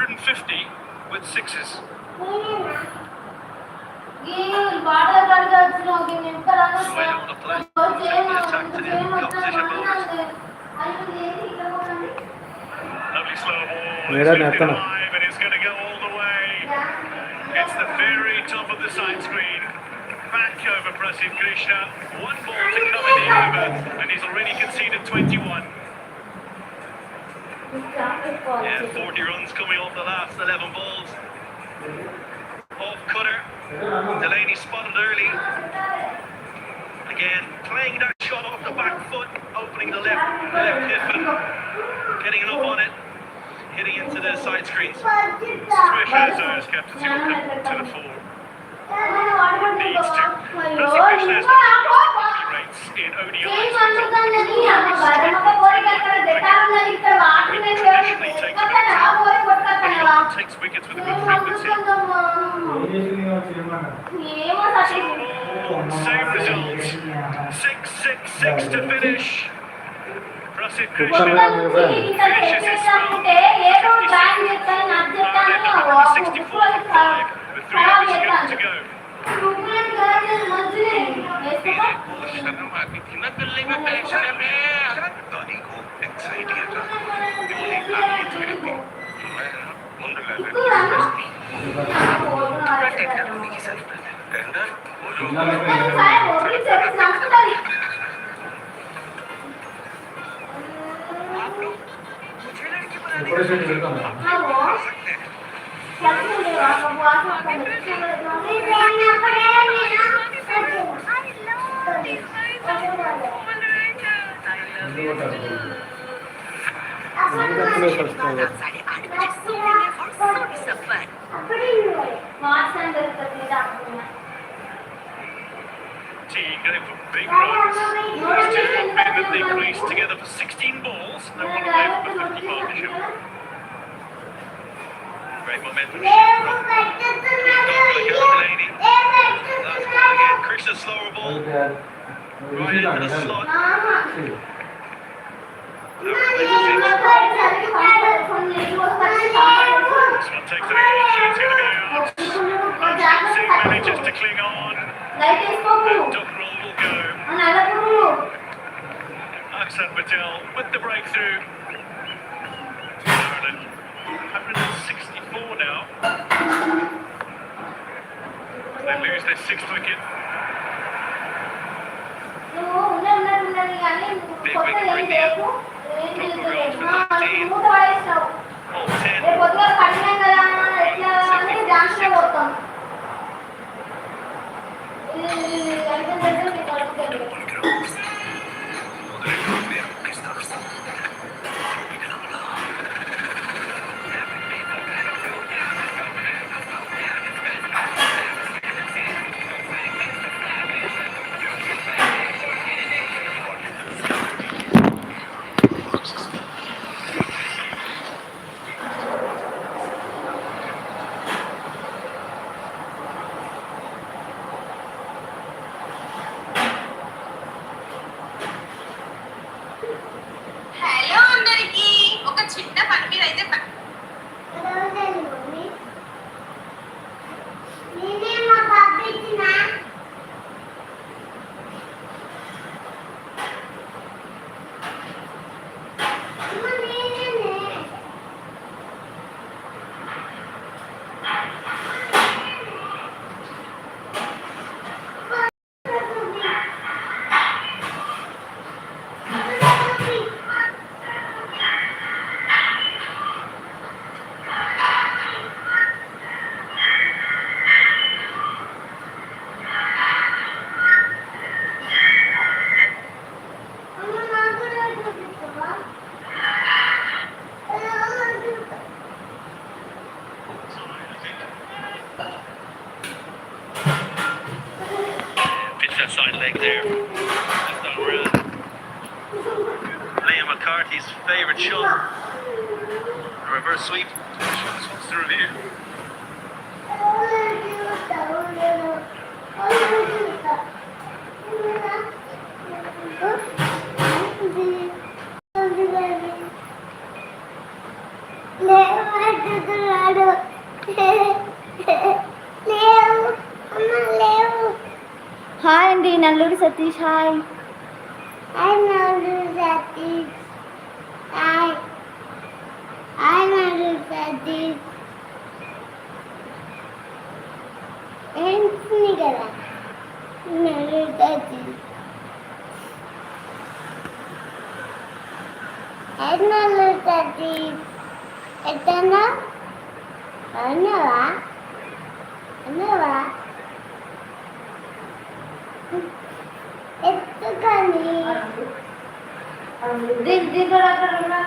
150 with sixes. Smile on the plate. Take the attack to the opposition bowlers. Lovely slow ball. It's lifted high, but it's going to go all the way. It's the very top of the side screen. Back over Prasidh Krishna. One ball to come in the over, and he's already conceded 21. Yeah, 40 runs coming off the last 11 balls. Off cutter. Delaney spotted early. Again, playing that shot off the back foot, opening the left hip and getting enough on it, hitting into the side screens. Swish has kept it 0 to the 4. Needs to. Prasidh Krishna has rates in ODIs. Traditionally takes about 10, but he often takes wickets with a good frequency. Same result. 6-6-6 to finish. Prasidh Krishna finishes his spell. 64 with 3 overs yet to go. Team going for big runs. These two men that they creased together for 16 balls. They want to play for the 50 partnership. Great momentum shift from Delaney. Last ball again. Krishna's slower ball. Right into the slot. This one takes it in. She's going to be out. Singh manages to cling on. And Duckroll will go. Aksan Patel with the breakthrough. Ireland 164 now. They lose their 6th wicket. Big wicket for India. Proper goals for 19. All 10. Side leg there. That's not real. Liam McCarthy's favourite shot. A reverse sweep. What's the review? Hi అండి Nalluri Satish hi Nalluri Satish hi Nalluri Satish ఏంటి కదా నల్లూరి సతీష్ నల్లూరి సతీష్ ఎట్టన్నా అన్నావా ఎత్తుకొని దీంట్లో అక్కడ దీంట్లో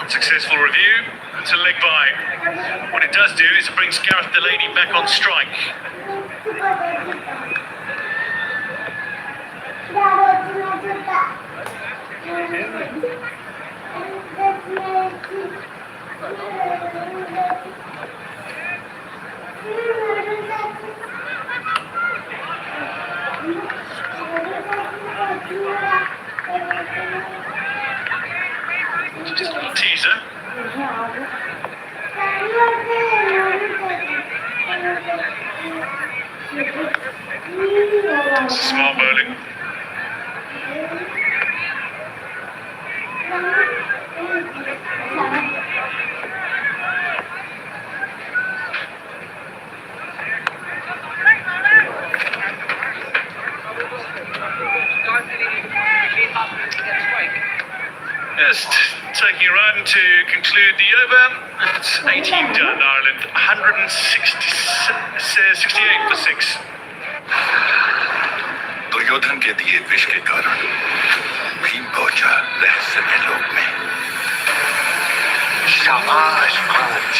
Unsuccessful review. It's a leg by. What it does do is it brings Gareth Delaney back on strike. Just a little teaser. Smart bowling. Just taking a run to conclude the over. It's 18 done, Ireland. 168 for 6. Duryodhan के दिए विष के कारण भीम पहुंचा रहस्यमय लोक में। शाबाश महाराज,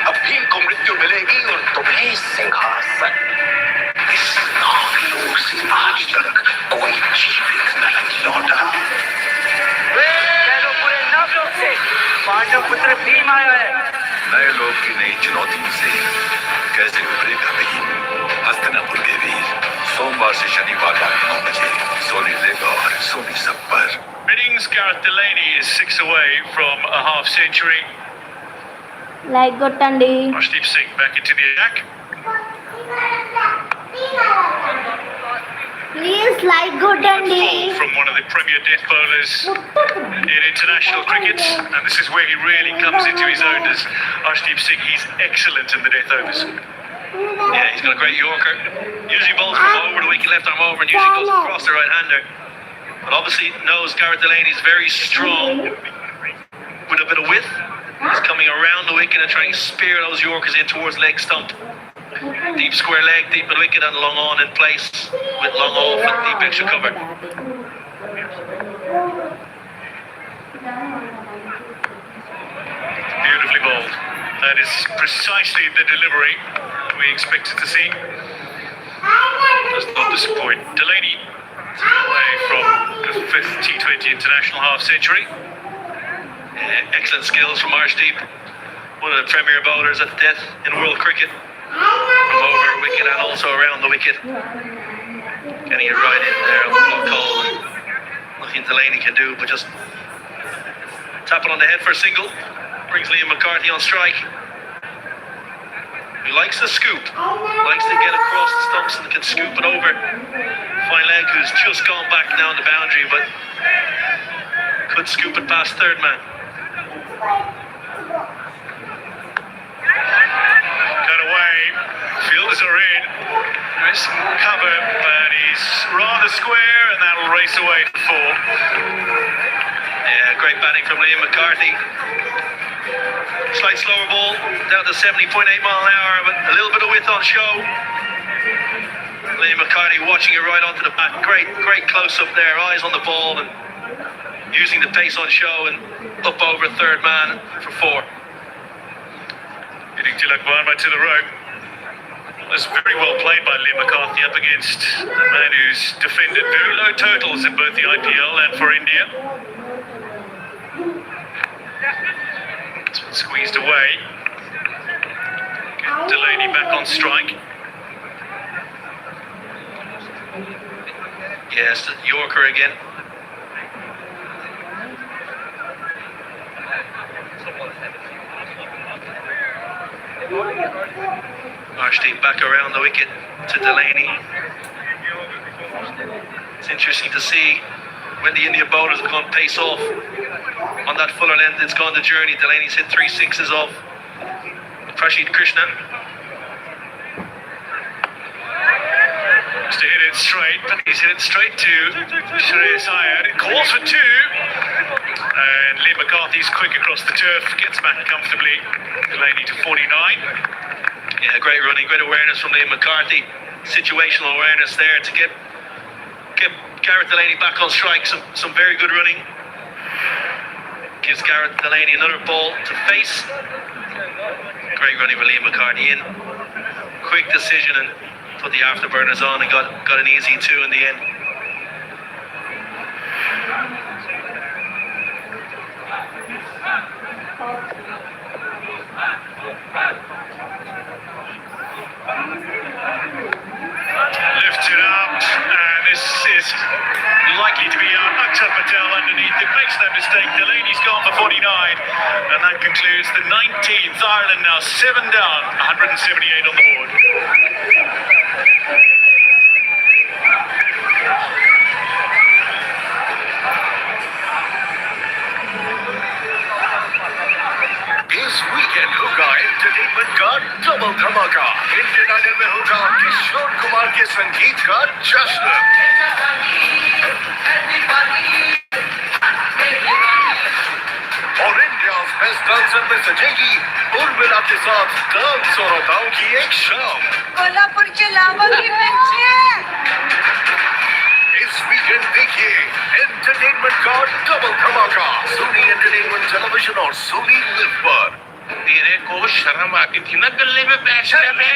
अब भीम को मृत्यु मिलेगी और तुम्हें सिंहासन। इस नागलोक से आज तक कोई जीवित नहीं लौटा। पूरे नागलोक से पांडव पुत्र भीम आया है। नए लोक की नई चुनौतियों से कैसे उभरेगा भीम? हस्तिनापुर के वीर सोमवार से शनिवार रात 9 बजे सोनी लेग और सोनी सब पर। Innings, Gareth Delaney is 6 away from a half century. Like కొట్టండి Arshdeep Singh back into the attack. Please like కొట్టండి Full from one of the premier death bowlers in international cricket, and this is where he really comes into his own as Arshdeep Singh. He's excellent in the death overs. Yeah, he's got a great Yorker. Usually bowls from over the wicket, left arm over, and usually goes across the right hander. But obviously knows Gareth Delaney is very strong with a bit of width. He's coming around the wicket and trying to spear those Yorkers in towards leg stump. Deep square leg, deep mid wicket, and long on in place with long off with deep extra cover. Beautifully bowled. That is precisely the delivery we expected to see. Does not disappoint. Delaney away from the 5th T20 international half century. Excellent skills from Arshdeep, one of the premier bowlers at death in world cricket, from over a wicket and also around the wicket. Getting it right in there on the block hole. Nothing Delaney can do but just tap it on the head for a single. Brings Liam McCarthy on strike. He likes to scoop, likes to get across the stumps and can scoop it over. Fine leg, who's just gone back now on the boundary, but could scoop it past third man. Cut away, fielders are in. There is some cover, but he's rather square, and that'll race away to 4. Yeah, great Great batting from Liam McCarthy. Slight slower ball, down to 70.8 mile an hour, but a little bit of width on show. Liam McCarthy watching it right onto the bat. Great close up there, eyes on the ball and using the pace on show and up over third man for 4. Hitting Tilak Varma to the rope. Was very well played by Liam McCarthy up against a man who's defended very low totals in both the IPL and for India. It's been squeezed away. Get Delaney back on strike. Yes, Yorker again. Arshdeep back around the wicket to Delaney. It's interesting to see when the India bowlers have gone pace off on that fuller length. It's gone the journey. Delaney's hit 3 sixes off Prashid Krishna. To hit it straight, but he's hit it straight to Shreyas Iyer. It calls for 2, and Liam McCarthy's quick across the turf, gets back comfortably. Delaney to 49. Yeah, great running, great awareness from Liam McCarthy. Situational awareness there to get Gareth Delaney back on strike. Some very good running. Gives Gareth Delaney another ball to face. Great running for Liam McCarthy in. Quick decision and put the afterburners on and got an easy 2 in the end. Lifted up, and this is likely to be Akshar Patel underneath. It makes no mistake. Delaney's gone for 49, and that concludes the 19th. Ireland now 7 down, 178 on the board. इस weekend होगा entertainment का double धमाका। Indian idol में होगा किशोर कुमार के संगीत का जश्न। और इंडिया's बेस्ट डांसर में सजेगी उर्मिला के साथ डांस और अदाओं की एक शाम। कोल्हापुर के लावा की बच्चे। इस वीकेंड देखिए एंटरटेनमेंट का डबल धमाका सोनी एंटरटेनमेंट टेलीविजन और सोनी लिव पर। तेरे को शर्म आती थी ना गले में बैठने में?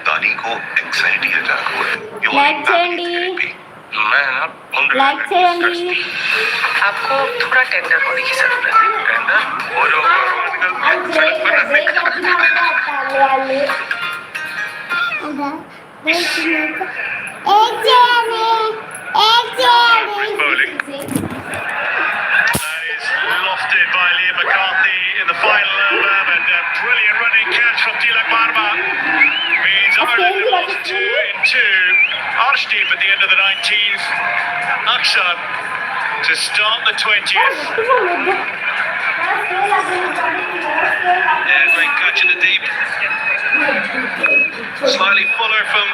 दानी को एंग्जाइटी अटैक हुआ है। लाइक చేయండి मैं ना लाइक చేయండి आपको थोड़ा टेंडर होने की जरूरत है। टेंडर हो जाओगा bowling. That is lofted by Liam McCarthy in the final over, and a brilliant running catch from Tilak Varma means Ireland have lost 2 in 2. Arshdeep at the end of the 19th, Akshar to start the 20th. Yeah, great catch in the deep. Slightly fuller from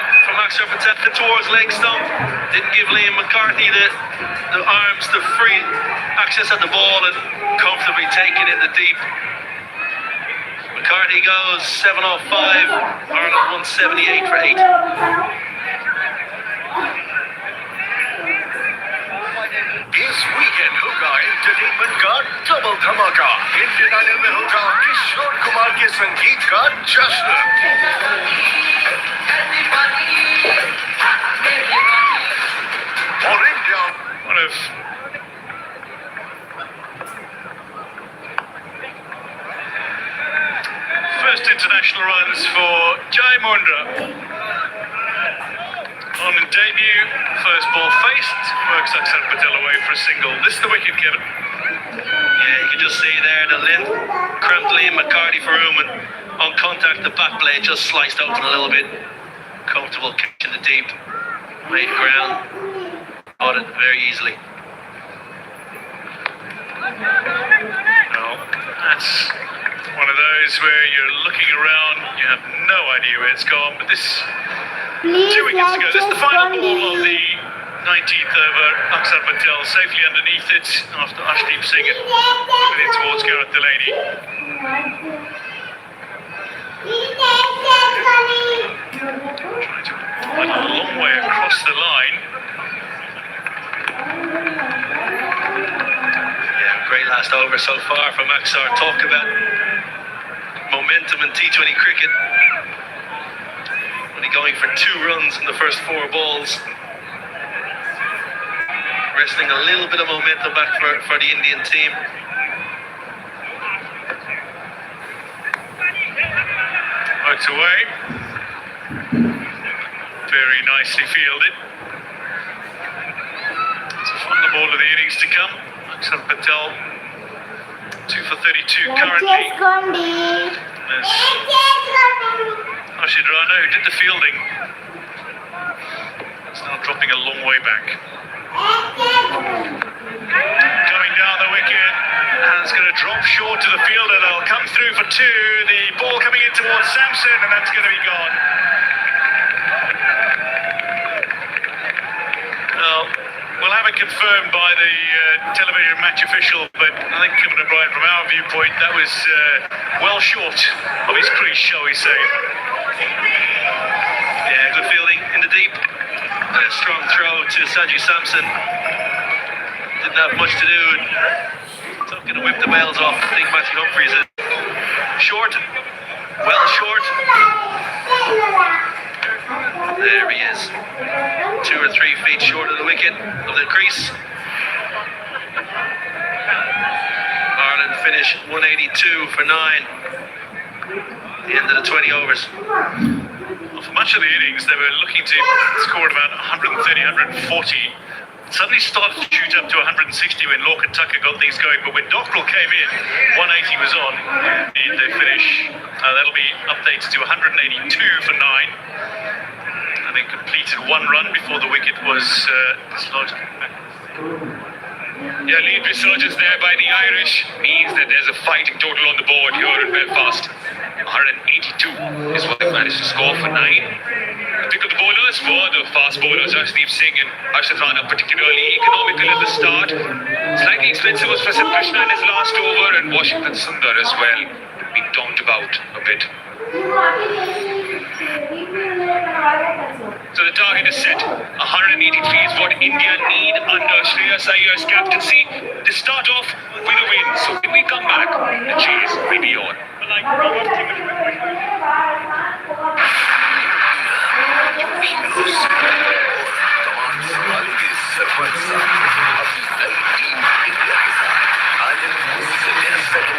Akshar Patel towards leg stump. Didn't give Liam McCarthy the arms to free access at the ball and comfortably taken in the deep. McCarthy goes 7 off 5. Ireland 178 for 8. इस weekend होगा entertainment का double धमाका। Indian idol में होगा किशोर कुमार के संगीत का जश्न। और India One of first international runs for Jai Mundra. On debut, first ball faced, works Akshar Patel away for a single. This is the wicket, Kevin. Yeah, you can just see there the length cramped Liam McCarthy for room, and on contact the back blade just sliced open a little bit. Comfortable catch in the deep, made ground, caught it very easily. No, that's one of those where you're looking around, you have no idea where it's gone, but this 2 Please wickets to go. like This is the final ball of చేసుకోండి the 19th over, Akshar Patel safely underneath it after Arshdeep Singh moving towards Gareth Delaney. Trying to find a long way across the line. Yeah, great last over so far from Akshar. Talk about momentum in T20 cricket. Only going for 2 runs in the first 4 balls. Wresting a little bit of momentum back for the Indian team. Worked away. Very nicely fielded. It's a final ball of the innings to come. Akshar Patel, 2 for 32 currently. చేసుకోండి There's చేసుకోండి Rashid Rana, who did the fielding. It's now dropping a long way back. Coming down the wicket, and it's going to drop short to the fielder. They'll come through for 2. The ball coming in towards Samson, and that's going to be gone. Well, we'll have it confirmed by the television match official, but I think Kevin O'Brien, from our viewpoint, that was well short of his crease, shall we say. Yeah, good fielding in the deep. And a strong throw to Sanju Samson. Didn't have much to do. So going to whip the bails off. I think Matthew Humphries is short. Well short. There he is. 2 or 3 feet short of the wicket, of the crease. Ireland finish 182 for 9. The end of the 20 overs. Well, for much of the innings, they were looking to score about 130, 140. Suddenly started to shoot up to 160 when Lorcan Tucker got things going. But when Dockrell came in, 180 was on. And they finish, that'll be updated to 182 for 9. And they completed 1 run before the wicket was dislodged. Yeah, lead resurgence there by the Irish means that there's a fighting total on the board here in Belfast. 182 is what they've managed to score for 9. Pick up the bowlers were the fast bowlers, Arshdeep Singh and Arshad Rana, particularly economical at the start. Slightly expensive was Prasid Krishna in his last over, and Washington Sundar as well, being donked about a bit. So the target is set. 183 is what India need under Shreyas Iyer's captaincy to start off with a win. So when we come back, the chase will be on.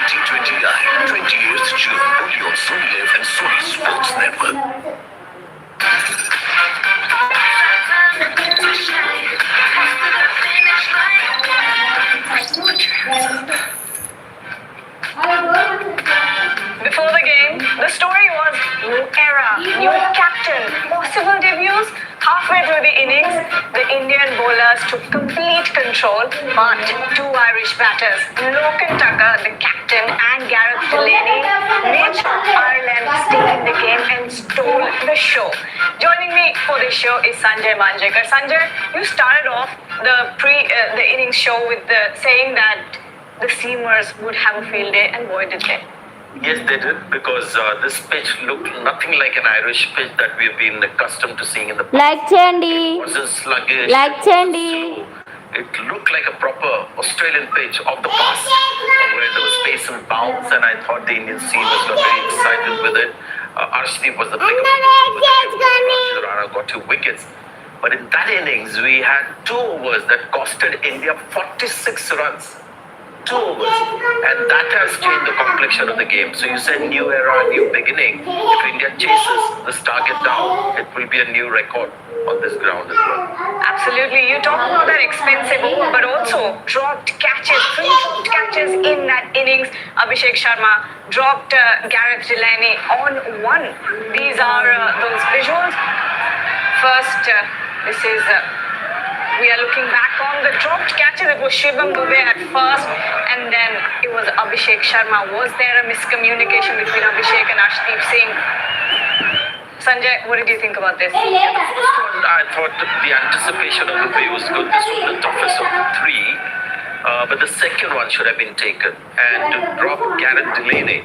T20 Live, 28th June, only on Sony Live and Sony Sports Network. Before the game, the story was new era, new captain, possible debuts. Halfway through the innings, the Indian bowlers took complete control, but 2 Irish batters, Lorcan Tucker, the captain, and Gareth Delaney, made Ireland stay in the game and stole the show. Joining me for this show is Sanjay Manjrekar. Sanjay, you started off the innings show with saying that the seamers would have a field day, and boy did they. Yes, they did, because this pitch looked nothing like an Irish pitch that we've been accustomed to seeing in the past. Like చేయండి It wasn't sluggish. Like చేయండి So it looked like a proper Australian pitch of the past, where there was pace and bounce, and I thought the Indian seamers were very excited with it. Arshdeep was the pick of Rana got 2 wickets. But in that innings, we had 2 overs that costed India 46 runs. 2 overs, and that has changed the complexion of the game. So you said new era, new beginning. If India chases this target down, it will be a new record on this ground as well. Absolutely. You talk about that expensive over, but also dropped catches, 3 dropped catches in that innings. Abhishek Sharma dropped Gareth Delaney on 1. These are those visuals. First, this is... we are looking back on the dropped catches. It was Shivam Dubey at first, and then it was Abhishek Sharma. Was there a miscommunication between Abhishek and Arshdeep Singh? Sanjay, what did you think about this? I thought the anticipation of the way was good. This was the toughest of the three. But the second one should have been taken. And to drop Garrett Delaney,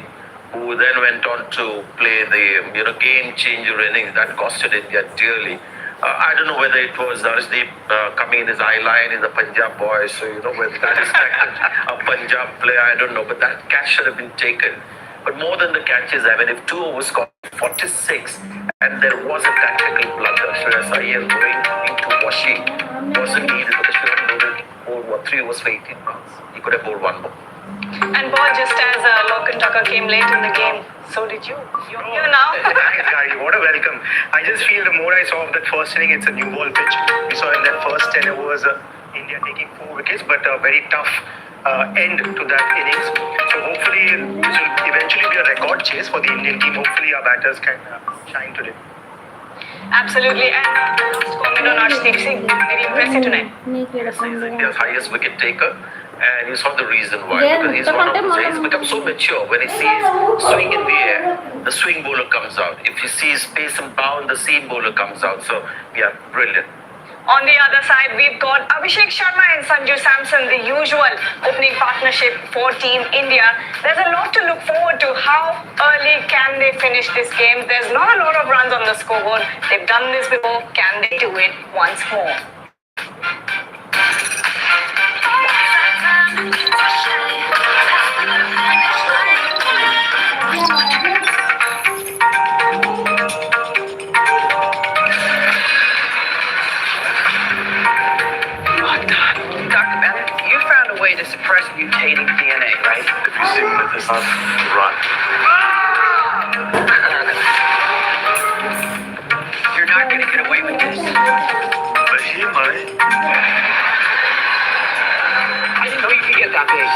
who then went on to play the game changer innings, that costed India dearly. I don't know whether it was Arshdeep coming in his eye line in the Punjab boys, so whether that distracted a Punjab player, I don't know. But that catch should have been taken. But more than the catches, I mean, if 2 overs got 46 and there was a tactical blunder, Shreyas Iyer going into Washi wasn't needed because she had loaded 3 overs for 18 runs. He could have bowled 1 more. And Paul, just as Loken Tucker came late in the game, so did you. You're here now. Thanks, guys. What a welcome. I just feel the more I saw of that first inning, it's a new ball pitch. We saw in that first 10 overs, India taking 4 wickets, but a very tough end to that innings. So hopefully this will eventually be a record chase for the Indian team. Hopefully our batters can shine today. Absolutely. And last comment on Arshdeep Singh. Very impressive tonight. He's India's highest wicket taker. And you saw the reason why. Because he's one of those, he's become so mature. When he sees swing in the air, the swing bowler comes out. If he sees pace and bound, the seam bowler comes out. So, yeah, brilliant. On the other side, we've got Abhishek Sharma and Sanju Samson, the usual opening partnership for Team India. There's a lot to look forward to. How early can they finish this game? There's not a lot of runs on the scoreboard. They've done this before. Can they do it once more? To suppress mutating DNA, right? If you sing with us, run. You're not going to get away with this. But he might. I didn't know you could get that big.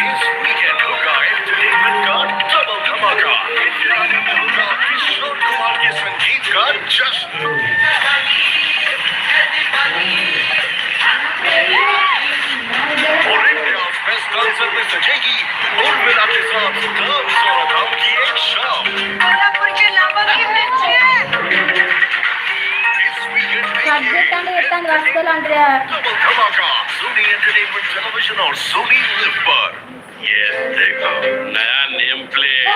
It's weekend hookah entertainment का double धमाका. किशोर कुमार के संगीत का जश्न. और India's best dancer में सजेगी उर्मिला के साथ डांस और अदाओं की एक शाम. This weekend double धमाका सोनी एंटरटेनमेंट टेलीविजन और सोनी लिव पर. ये देखो नया नेम प्लेट.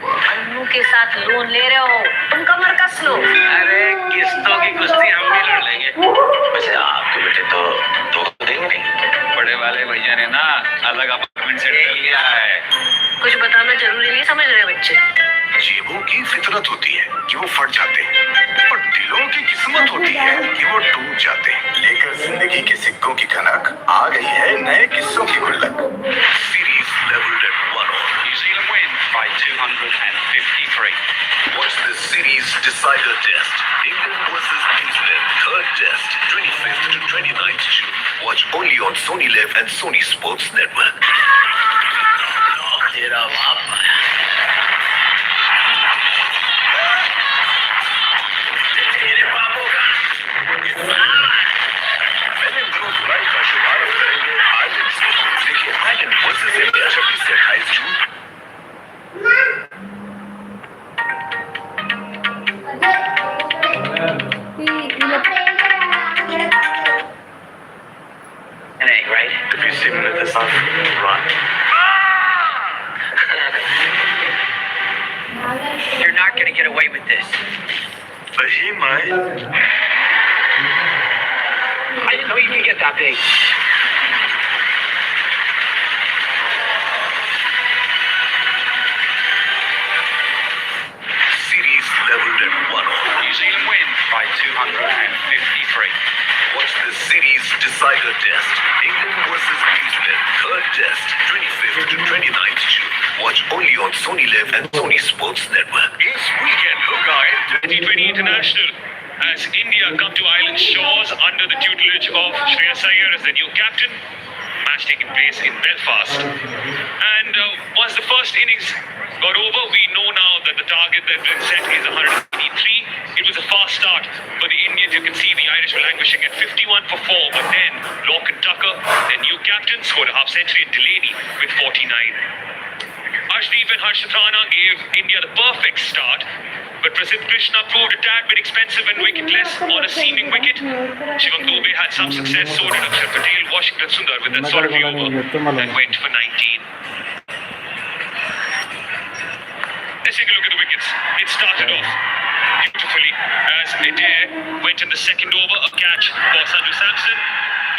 अन्नू के साथ लोन ले रहे हो, तुम कमर कस लो. अरे किस्तों की कुश्ती हम भी लड़ लेंगे. वैसे आपके बेटे तो धोखा देंगे नहीं. बड़े वाले भैया ने ना अलग अपार्टमेंट सेट कर लिया है. कुछ बताना जरूरी नहीं समझ रहे बच्चे. जेबों की फितरत होती है कि वो फट जाते हैं और दिलों की किस्मत होती है कि वो टूट जाते हैं. लेकर जिंदगी के सिक्कों की खनक आ गई है नए किस्सों की गुल्लक. Series leveled at 1-all. New Zealand win by 253. Watch the series decider test. England versus New Zealand. Third test, 25th to 29th June. Watch only on Sony Live and Sony Sports Network. तेरा बाप तेरे बाबू का मैंने जुलाई का शुभारंभ करेंगे island से. देखिए आइलैंड वर्सेस इंडिया 26 से 28 जून. An egg, right? If you sing with us, run. You're not going to get away with this. But he might. I didn't know you could get that big. Series leveled at 1-all. New Zealand win by 253. Watch the series decider test. England versus New Zealand. Third test, 25th to 29th June. Watch only on Sony Live and Sony Sports Network. It's weekend hookah 2020 International. As India come to island shores under the tutelage of Shreyas Iyer as the new captain. Match taking place in Belfast. And once the first innings got over, we know now that the target that's been set is 183. It was a fast start for the Indians. You can see the Irish were languishing at 51 for 4, but then Locke and Tucker, their new captains, scored a half century, and Delaney with 49. Arshdeep and Harshit Rana gave India the perfect start, but Prasidh Krishna proved a tad bit expensive and wicketless on a seaming wicket. Shivam Dubey had some success, so did Akshar Patel, Washington Sundar with that sort of over that went for 19. Let's take a look at the wickets. It started off beautifully as Adair went in the second over, a catch for Sanju Samson.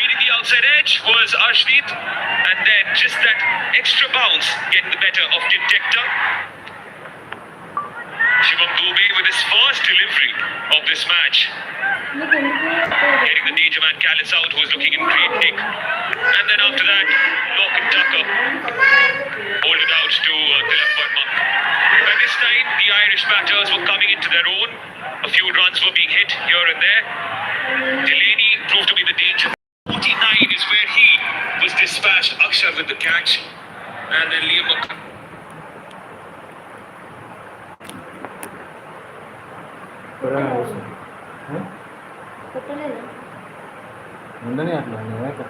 Beating the outside edge was Arshdeep, and then just that extra bounce getting the better of Detector. Shivam Dubey with his first delivery of this match. Getting the danger man Callis out, who was looking in great nick. And then after that, Locke and Tucker hold it out to Tilak Verma. By this time, the Irish batters were coming into their own. A few runs were being hit here and there. Delaney proved to be the danger. 49 is where he was dispatched. Akshar with the catch. And then Liam ఉండని అట్లా నేనైతే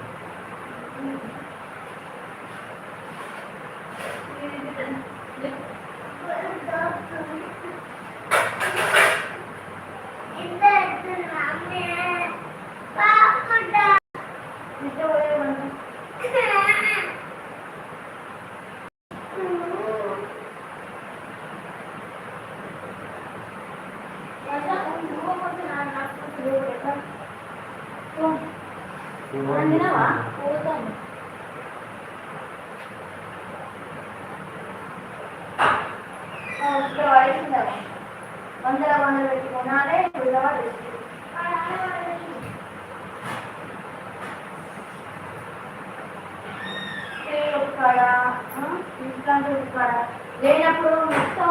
లేనప్పుడు మొత్తం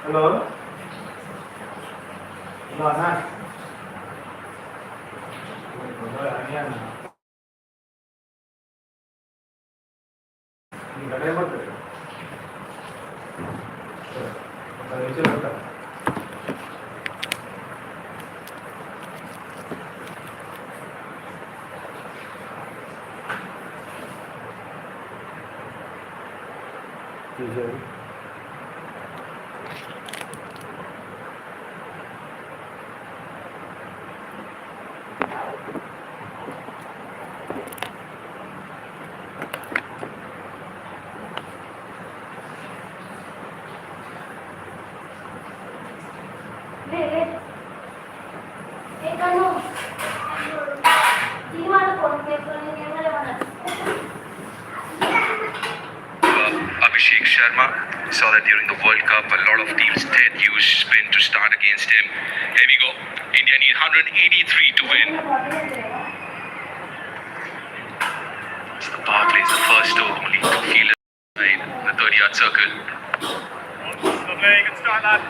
hello hello అన్నా ఇంకా time పడుతుంది ఒక నిమిషం ఉంటాను తీసేది Abhishek Sharma. Saw that during the World Cup, a lot of teams did use spin to start against him. Here we go. India need 183 to win. So the Barclays, the first over, only 2 fielders in the 30-yard circle. Good start, lad.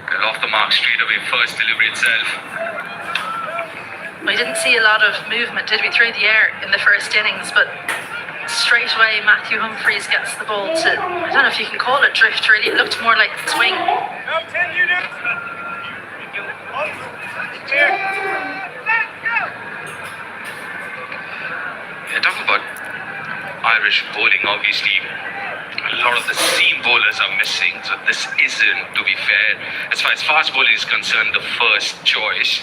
They're off the mark straight away, first delivery itself. We didn't see a lot of movement, did we, through the air in the first innings, but straight away Matthew Humphreys gets the ball to, I don't know if you can call it drift really, it looked more like swing. No, 10 units. Clear. Yeah, talk about Irish bowling, obviously. A lot of the seam bowlers are missing, so this isn't, to be fair, as far as fast bowling is concerned, the first choice.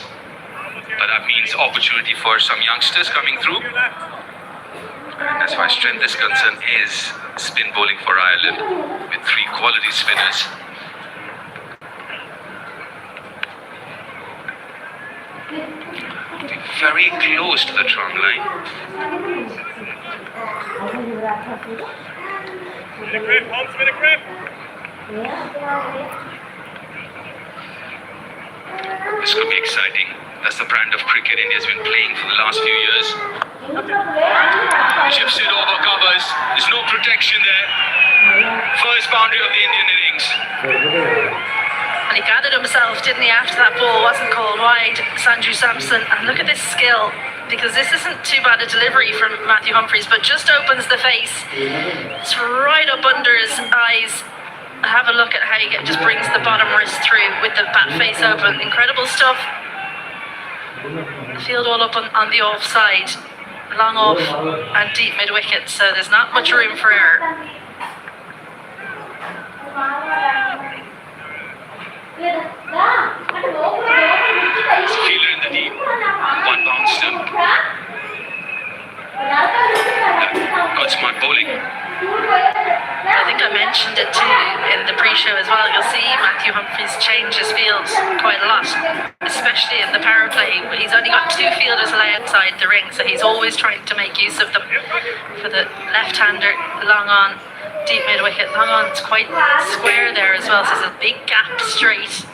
But that means opportunity for some youngsters coming through. And as far as strength is concerned, is spin bowling for Ireland with 3 quality spinners. Very close to the trunk line. Bit of grip, Holmes, bit of grip. This could be exciting. That's the brand of cricket India's been playing for the last few years. Chips it over covers. There's no protection there. First boundary of the Indian innings. And he gathered himself, didn't he, after that ball wasn't called wide, Sanju Samson. And look at this skill, because this isn't too bad a delivery from Matthew Humphries, but just opens the face. It's right up under his eyes. Have a look at how he just brings the bottom wrist through with the bat face open. Incredible stuff. Field all up on the offside. Long off and deep mid-wicket, so there's not much room for error. Fielder in the deep. One bounced him. Got smart bowling. I think I mentioned it too in the pre-show as well. You'll see Matthew Humphries change his field quite a lot, especially in the power play. He's only got 2 fielders allowed outside the ring, so he's always trying to make use of them. For the left-hander, long on, deep mid-wicket, long on, it's quite square there as well, so there's a big gap straight.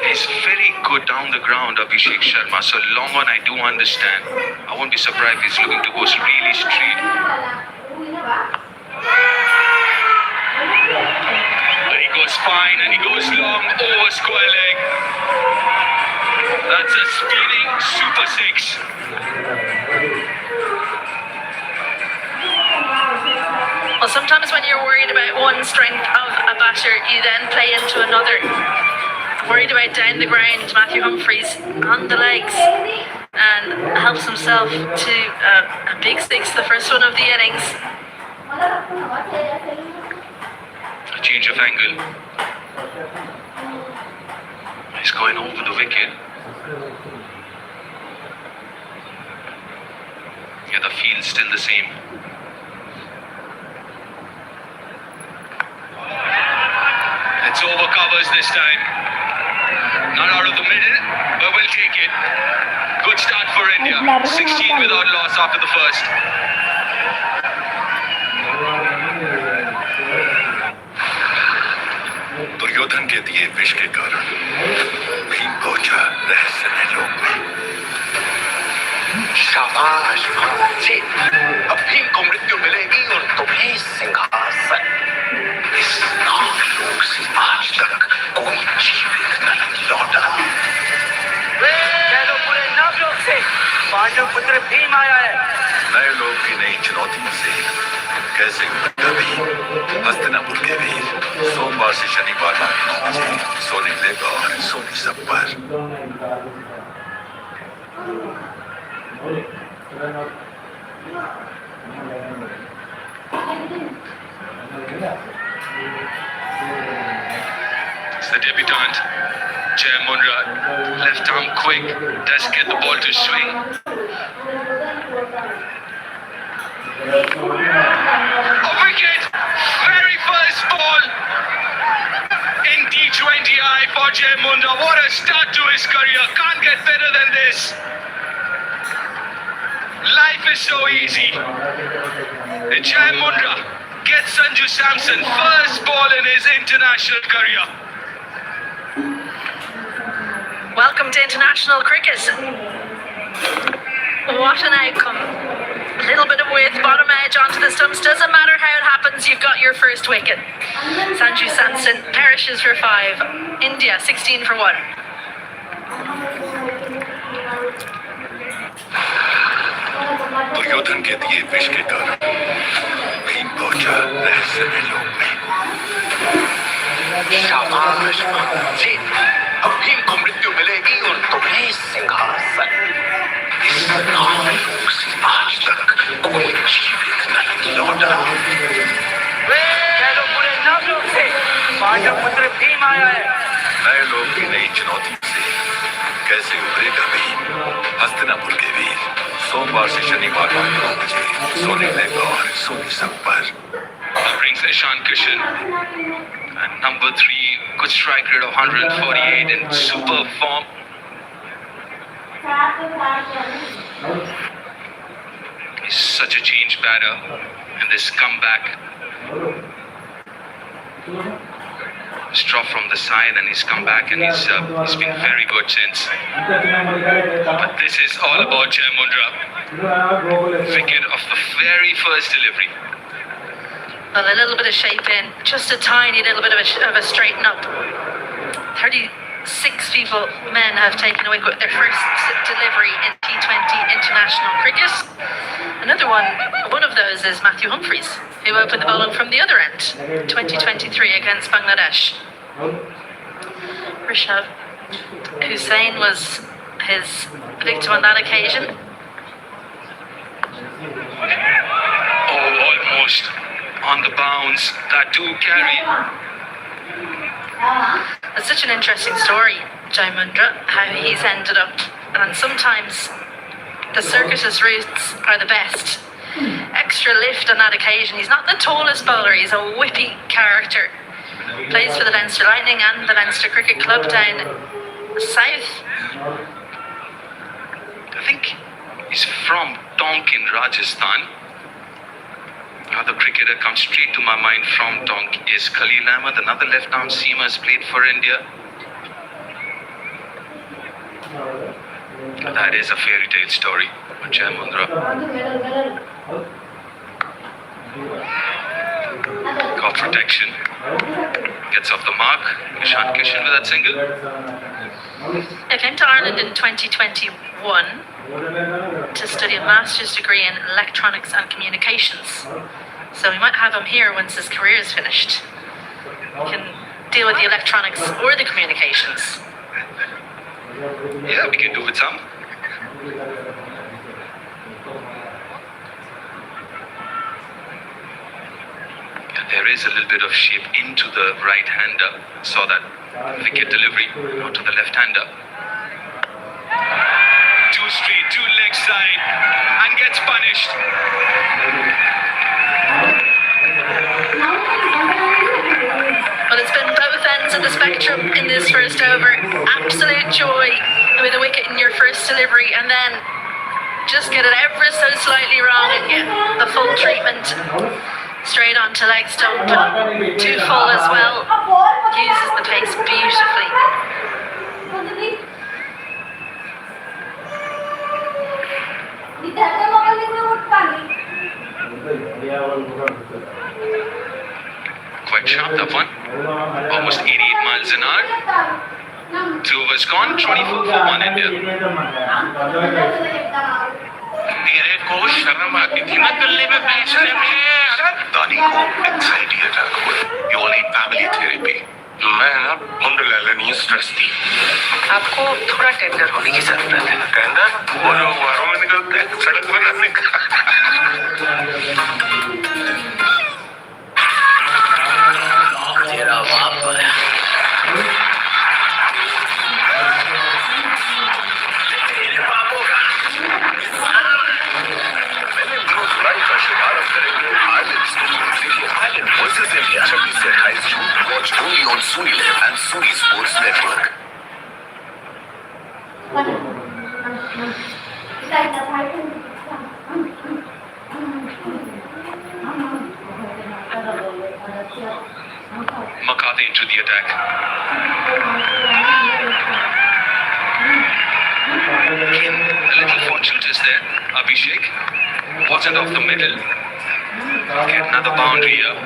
He's very good down the ground, Abhishek Sharma. So long on, I do understand. I won't be surprised if he's looking to go really straight. And he goes fine and he goes long over square leg. That's a spinning super 6. Well, sometimes when you're worried about one strength of a batter, you then play into another. Worried about down the ground, Matthew Humphries on the legs and helps himself to a big 6, the first one of the innings. A change of angle. He's going over the wicket. Yeah, the field's still the same. It's over covers this time. Not out of the middle, but we'll take it. Good start for India. 16 without loss after the first. Duryodhan के दिए विष के कारण भीम पहुंचा रहस्यमय लोक में। शाबाश भांजे, अब भीम को मृत्यु मिलेगी और तुम्हें सिंहासन। इस नागलोक से आज तक कोई जीवित नहीं लौटा। कह दो पूरे नागलोक से पांडव पुत्र भीम आया है। नए लोग की नई चुनौतियों से कैसे उबरेगा भीम? हस्तिनापुर के वीर सोमवार से शनिवार रात 9 बजे सोनी लेगा और सोनी सब पर। It's the debutant, Jay Munra. Left arm quick, does get the ball to swing. A wicket! Very first ball in T20I for Jay Mundra. What a start to his career. Can't get better than this. Life is so easy. Jay Mundra gets Sanju Samson first ball in his international career. Welcome to international cricket. What an outcome. A little bit of width, bottom edge onto the stumps. Doesn't matter how it happens, you've got your first wicket. Sanju Samson perishes for 5. India 16 for 1. Duryodhan के दिए विष के कारण भीम पहुंचा रहस्यमय लोक में। शाबाश भांजे, अब भीम को मृत्यु मिलेगी और तुम्हें सिंहासन। इस नागलोक से आज तक कोई जीवित नहीं लौटा। कह दो पूरे नागलोक से पांडव पुत्र भीम आया है। नए लोग की नई चुनौती से कैसे उबरेगा भीम? हस्तिनापुर के वीर सोमवार से शनिवार रात 9 बजे सोनी लेगा और सोनी सब पर। That brings Ishan Kishan. And number 3, good strike rate of 148 in super form. He's such a change batter, and this comeback. He's dropped from the side and he's come back and he's been very good since. But this is all about Jai Mundra. Wicket of the very first delivery. Well, a little bit of shape in, just a tiny little bit of a straighten up. 36 men have taken a wicket with their first delivery in T20 international cricket. Another one of those is Matthew Humphries, who opened the bowling from the other end, 2023 against Bangladesh. Rishabh Hussain was his victim on that occasion. Oh, almost on the bounce. That too carry. It's such an interesting story, Jai Mundra, how he's ended up. And sometimes the circus's routes are the best. Extra lift on that occasion. He's not the tallest bowler, he's a whippy character. Plays for the Leinster Lightning and the Leinster Cricket Club down south. I think he's from Tonk in Rajasthan. Another cricketer comes straight to my mind from Tonk is Khalil Ahmed, another left-arm seamer, has played for India. That is a fairy tale story of Jai Mundra. Got protection. Gets off the mark. Ishan Kishan with that single. He came to Ireland in 2021 to study a master's degree in electronics and communications. So we might have him here once his career is finished. He can deal with the electronics or the communications. Yeah, we can do with some. There is a little bit of shape into the right-hander. Saw that wicket delivery onto the left-hander. Too straight, too leg side, and gets punished. Well, it's been both ends of the spectrum in this first over. Absolute joy with a wicket in your first delivery, and then just get it ever so slightly wrong and get the full treatment. Straight onto leg stump, and too full as well. Uses the pace beautifully. Quite sharp, that one. Almost 88 miles an hour. 2 overs gone, 24 for 1 India. मेरे को शर्म आती थी ना गले में बेचने में। दानी को एंजाइटी अटैक हुआ। You all need family therapy. मैं ना मुंडलालनी स्ट्रेस थी। आपको थोड़ा टेंडर होने की जरूरत है। टेंडर? वो जो वारों में निकलते हैं सड़क बनाने का। तेरा बाप है। Voices India, Chinese High School, watch only on Sony Live and Sony Sports Network. McCarthy into the attack. A little fortuitous there. Abhishek wasn't off the middle. Get another boundary here.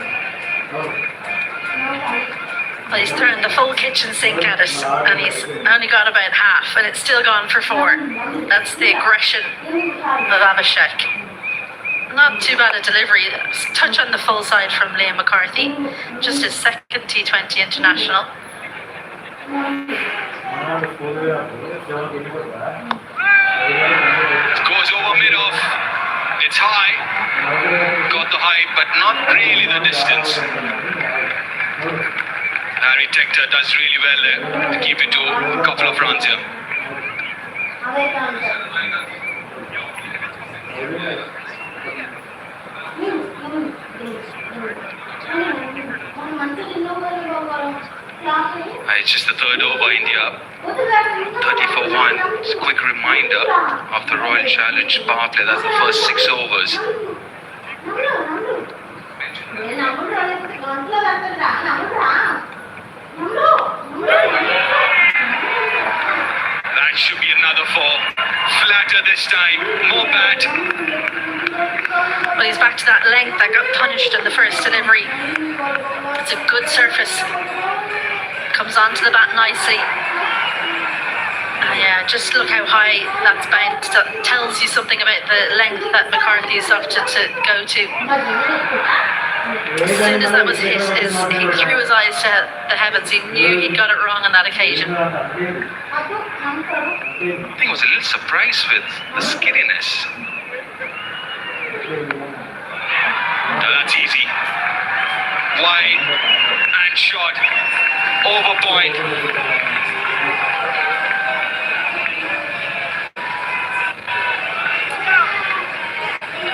Well, he's thrown the full kitchen sink at it, and he's only got about half, and it's still gone for 4. That's the aggression of Abhishek. Not too bad a delivery. Touch on the full side from Liam McCarthy. Just his second T20 international. Goes over mid-off. It's high. Got the height, but not really the distance. Harry Tector does really well there to keep it to a couple of runs here. It's just the third over India. 30 for 1. It's a quick reminder of the Royal Challenge power play. That's the first 6 overs. That should be another 4. Flatter this time. More bat. Well, he's back to that length that got punished in the first delivery. It's a good surface. Comes onto the bat nicely. Yeah, just look how high that's bounced. That tells you something about the length that McCarthy's opted to go to. As soon as that was hit, he threw his eyes to the heavens. He knew he'd got it wrong on that occasion. I think I was a little surprised with the skiddiness. No, that's easy. Wide and short. Over point.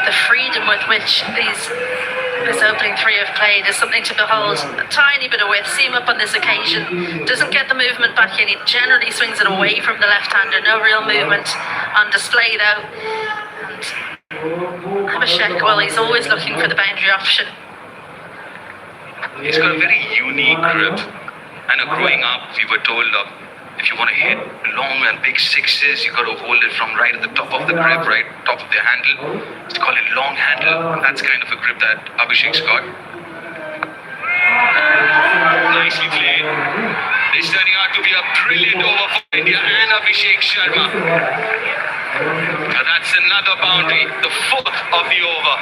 The freedom with which this opening 3 have played is something to behold. A tiny bit of width. See him up on this occasion. Doesn't get the movement back in. He generally swings it away from the left-hander. No real movement on display though. And Abhishek, well, he's always looking for the boundary option. He's got a very unique grip. And growing up, we were told if you want to hit long and big sixes, you got to hold it from right at the top of the grip, right top of the handle. It's called a long handle, and that's kind of a grip that Abhishek's got. Nicely played. This is turning out to be a brilliant over for India and Abhishek Sharma. So that's another boundary, the 4th of the over.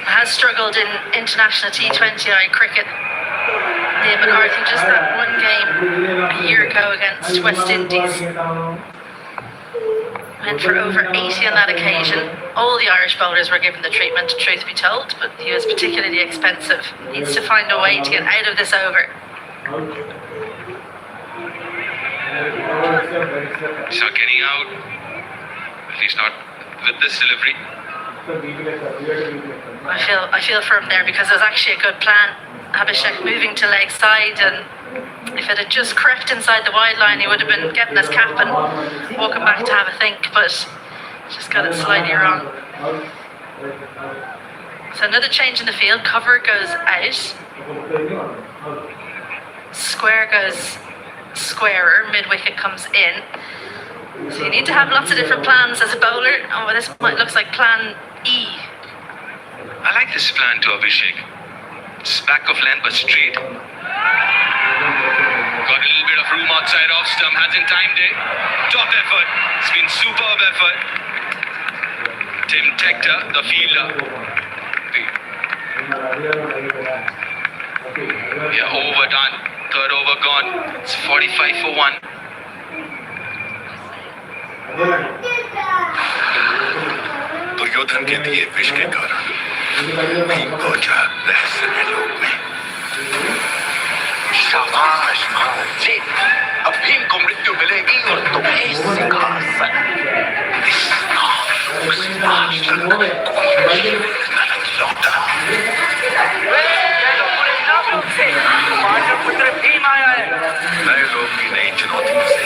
Has struggled in international T20I cricket. Liam McCarthy, just that one game a year ago against West Indies. Went for over 80 on that occasion. All the Irish bowlers were given the treatment, truth be told, but he was particularly expensive. Needs to find a way to get out of this over. He's not getting out. At least not with this delivery. I feel for him there because it was actually a good plan. Abhishek moving to leg side, and if it had just crept inside the wide line, he would have been getting his cap and walking back to have a think, but just got it slightly wrong. So another change in the field. Cover goes out. Square goes squarer. Mid-wicket comes in. So you need to have lots of different plans as a bowler. Oh, this looks like plan E. I like this plan to Abhishek. It's back of length but straight. Got a little bit of room outside off stump, hasn't timed it. Top effort. It's been superb effort. Tim Tector, the fielder. Yeah, overdone. 3rd over gone. It's 45 for 1. Duryodhan के दिए विष के कारण भीम पहुंचा रहस्यमय लोक में। शाबाश महाराज, अब भीम को मृत्यु मिलेगी और तुम्हें सिंहासन। पुत्र भीम आया है। नए लोग की नई चुनौतियों से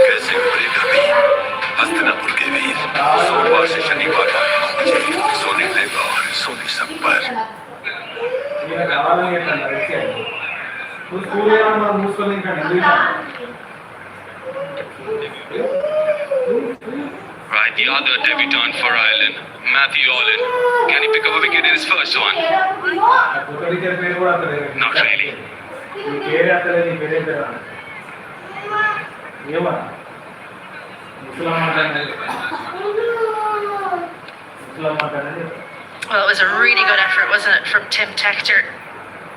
कैसे उभरेगा भीम? हस्तिनापुर के वीर सोमवार से शनिवार तक 9 बजे सोनी प्लेग और सोनी सब पर। Right, the other debutant for Ireland, Matthew Olin. Can he pick up a wicket in his first one? Not really. Well, it was a really good effort, wasn't it, from Tim Tector?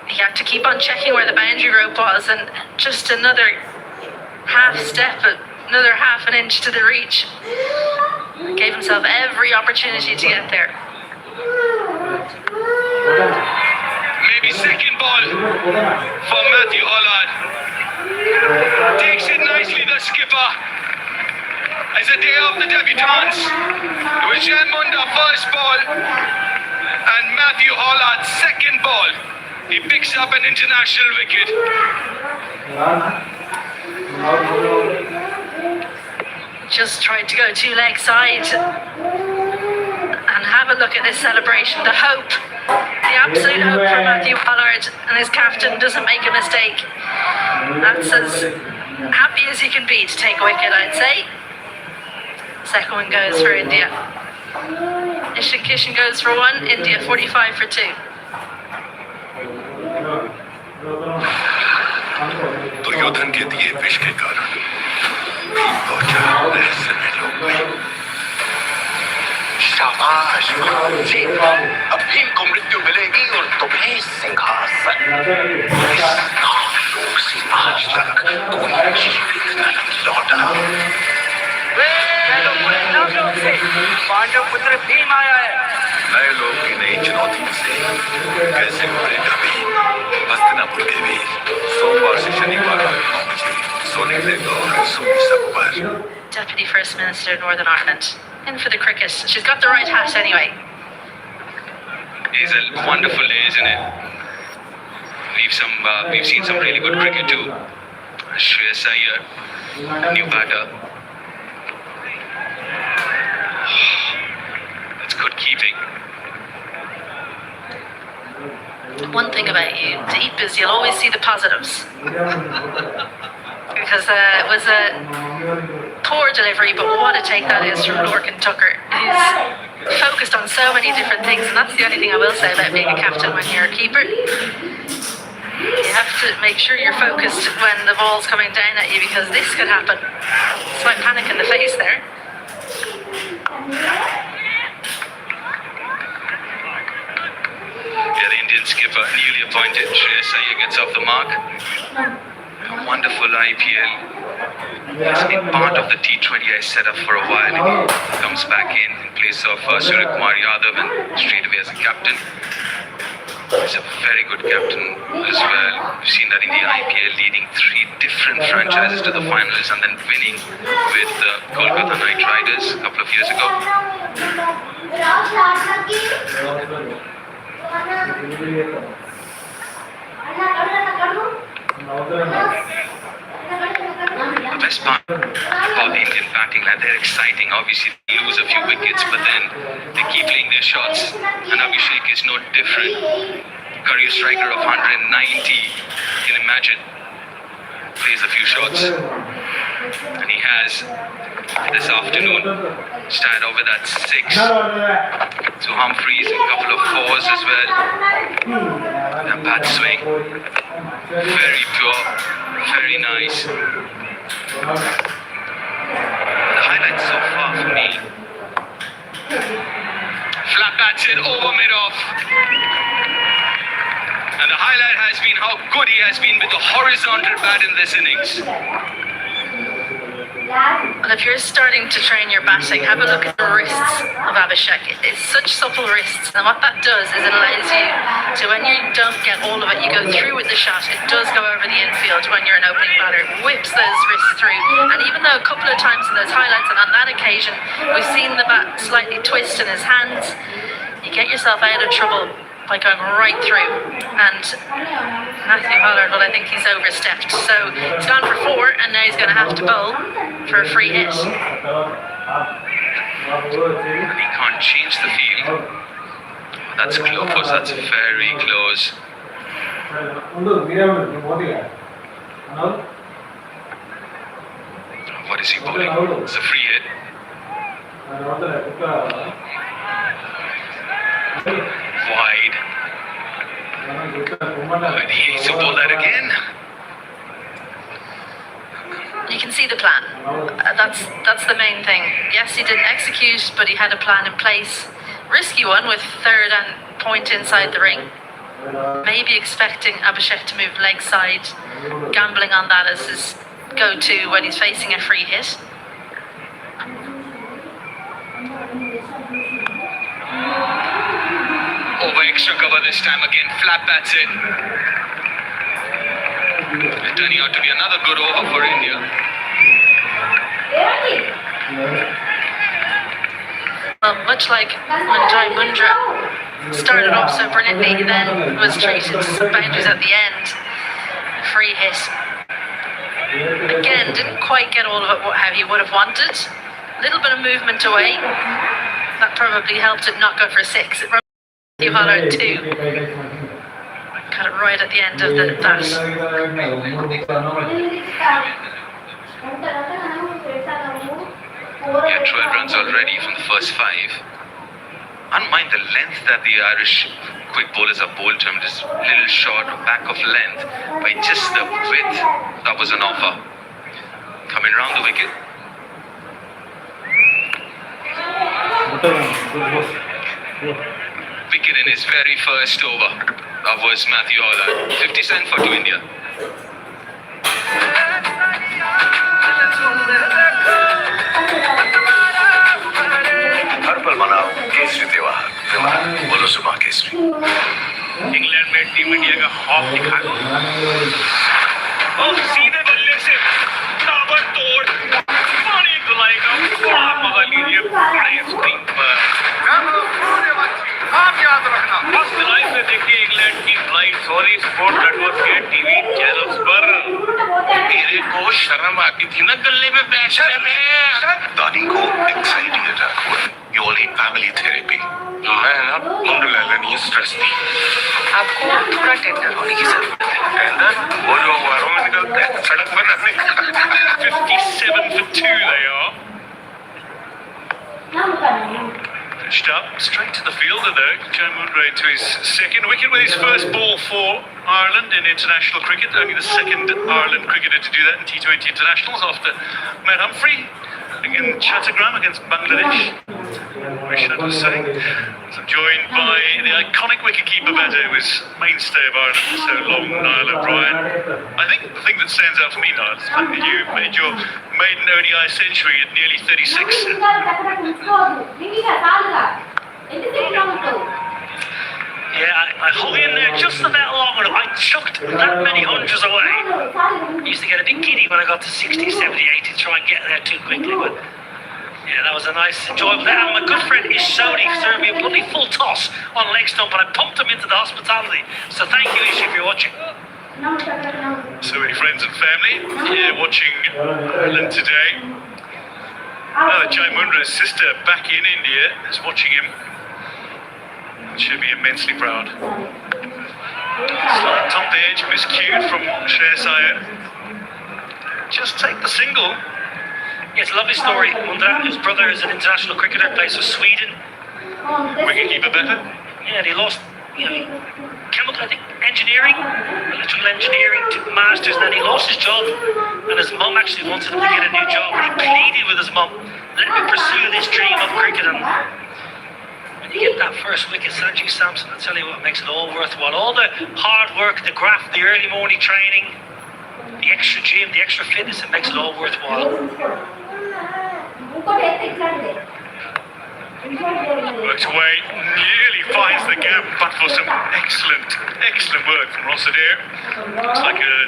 He had to keep on checking where the boundary rope was, and just another half step, another half an inch to the reach. Gave himself every opportunity to get there. Maybe second ball for Matthew Ollard. Takes it nicely, the skipper. It's a day of the debutants. Vijay Munda first ball. And Matthew Hollard's second ball. He picks up an international wicket. Just tried to go two leg side. And have a look at this celebration. The hope. The absolute hope for Matthew Hollard and his captain doesn't make a mistake. That's as happy as he can be to take a wicket, I'd say. Second one goes for India. Ishan Kishan goes for one, India 45 for two. Duryodhan के दिए विष के कारण भीम पहुंचा रहस्यमय लोक में। शाबाश जी, अब भीम को मृत्यु मिलेगी और तुम्हें सिंहासन। लोक से आज तक कोई जीवित न लौटा। पांडव पुत्र भीम आया है। नए लोग की नई चुनौती से कैसे उभरेगा भीम? हस्तिनापुर के वीर सोमवार से शनिवार 9 बजे सोने के दौर सुनी सब पर। Deputy First Minister of Northern Ireland. In for the cricket. She's got the right hat anyway. It's a wonderful day, isn't it? We've seen some really good cricket too. Shreyas Iyer, the new batter. That's good keeping. One thing about you, Deep, is you'll always see the positives. Because it was a poor delivery, but what a take that is from Lorcan Tucker. He's focused on so many different things, and that's the only thing I will say about being a captain when you're a keeper. You have to make sure you're focused when the ball's coming down at you, because this could happen. Slight panic in the face there. Yeah, the Indian skipper, newly appointed Shreyas Iyer, gets off the mark. A wonderful IPL. He's been part of the T20I setup for a while. He comes back in place of Surya Kumar Yadav and straight away as a captain. He's a very good captain as well. We've seen that in the IPL, leading 3 different franchises to the finals and then winning with the Kolkata Knight Riders a couple of years ago. The best part about the Indian batting line, they're exciting. Obviously, they lose a few wickets, but then they keep playing their shots. And Abhishek is no different. Career striker of 190. You can imagine. Plays a few shots. And he has this afternoon started off with that 6 to Humphreys, a couple of 4s as well. And a bad swing. Very pure, very nice. The highlights so far for me. Flat bats it over mid-off. And the highlight has been how good he has been with the horizontal bat in this innings. And if you're starting to train your batting, have a look at the wrists of Abhishek. It's such supple wrists, and what that does is it allows you to, when you don't get all of it, you go through with the shot. It does go over the infield when you're an opening batter. It whips those wrists through. And even though a couple of times in those highlights, and on that occasion, we've seen the bat slightly twist in his hands, you get yourself out of trouble by going right through. And Matthew Hollard, well, I think he's overstepped. So he's gone for 4, and now he's going to have to bowl for a free hit. And he can't change the field. That's close, that's very close. What is he bowling? It's a free hit. Wide. And he needs to bowl that again. You can see the plan. That's the main thing. Yes, he didn't execute, but he had a plan in place. Risky one with 3rd and point inside the ring. Maybe expecting Abhishek to move leg side, gambling on that as his go-to when he's facing a free hit. Over extra cover this time again, flat bats it. It's turning out to be another good over for India. Well, much like Manjai Mundra started off so brilliantly, then was treated to some boundaries at the end. Free hit. Again, didn't quite get all of it how he would have wanted. A little bit of movement away. That probably helped it not go for a 6. It Matthew Hollard 2. Got it right at the end of that. We had 12 runs already from the first 5. And mind the length that the Irish quick bowlers are bowled to him, this little short back of length, by just the width, that was an offer. Coming round the wicket. Wicket in his very first over. That was Matthew Hollard. 57 for 2 India. हर पल मनाओ केसरी त्योहार बोलो सुबह Kesari England में team India का hoc दिखा दो और सीधे बल्ले से ताबड़तोड़ पानी धुलाई का बड़ा मजा लीजिए बड़े स्क्रीन पर आप याद रखना फर्स्ट लाइफ में देखिए इंग्लैंड की फ्लाइट सॉरी स्पोर्ट नेटवर्क के टीवी चैनल्स पर मेरे को शर्म आती थी ना गले में बैठने में दानी को एंजाइटी अटैक हुआ You all need family therapy. मैं ना मुंडला लेनी स्ट्रेस थी आपको थोड़ा टेंडर होने की जरूरत है टेंडर वो जो वारों में निकलते हैं सड़क पर रहने 57 for 2 they are pitched up straight to the fielder though. Joe Mundray to his second wicket with his first ball for Ireland in international cricket. Only the second Ireland cricketer to do that in T20 internationals after Matt Humphrey against Chattogram against Bangladesh. Wish I was saying. So joined by the iconic wicketkeeper batter who was mainstay of Ireland for so long, Niall O'Brien. I think the thing that stands out for me, Niall, is the fact that you made your maiden ODI century at nearly 36. Yeah, I hung in there just about long enough. I chucked that many hundreds away. I used to get a bit giddy when I got to 60, 70, 80 to try and get there too quickly, but yeah, that was a nice, enjoyable day. And my good friend Ishodi served me a bloody full toss on leg stump, and I pumped him into the hospitality. So thank you, Ish, if you're watching. So many friends and family here watching Ireland today. Jai Mundra's sister back in India is watching him. Should be immensely proud. Slight top the edge, miscued from Shreyas Iyer. Just take the single. Yeah, it's a lovely story. Mundra, his brother is an international cricketer, plays for Sweden. Wicketkeeper better. Yeah, and he lost, chemical, I think, engineering, electrical engineering, took masters, and then he lost his job. And his mum actually wanted him to get a new job, and he pleaded with his mum, let me pursue this dream of cricket. And when you get that first wicket, Sanju Samson, I'll tell you what makes it all worthwhile. All the hard work, the graft, the early morning training, the extra gym, the extra fitness, it makes it all worthwhile. Works away, nearly finds the gap, but for some excellent work from Rossadair. Looks like a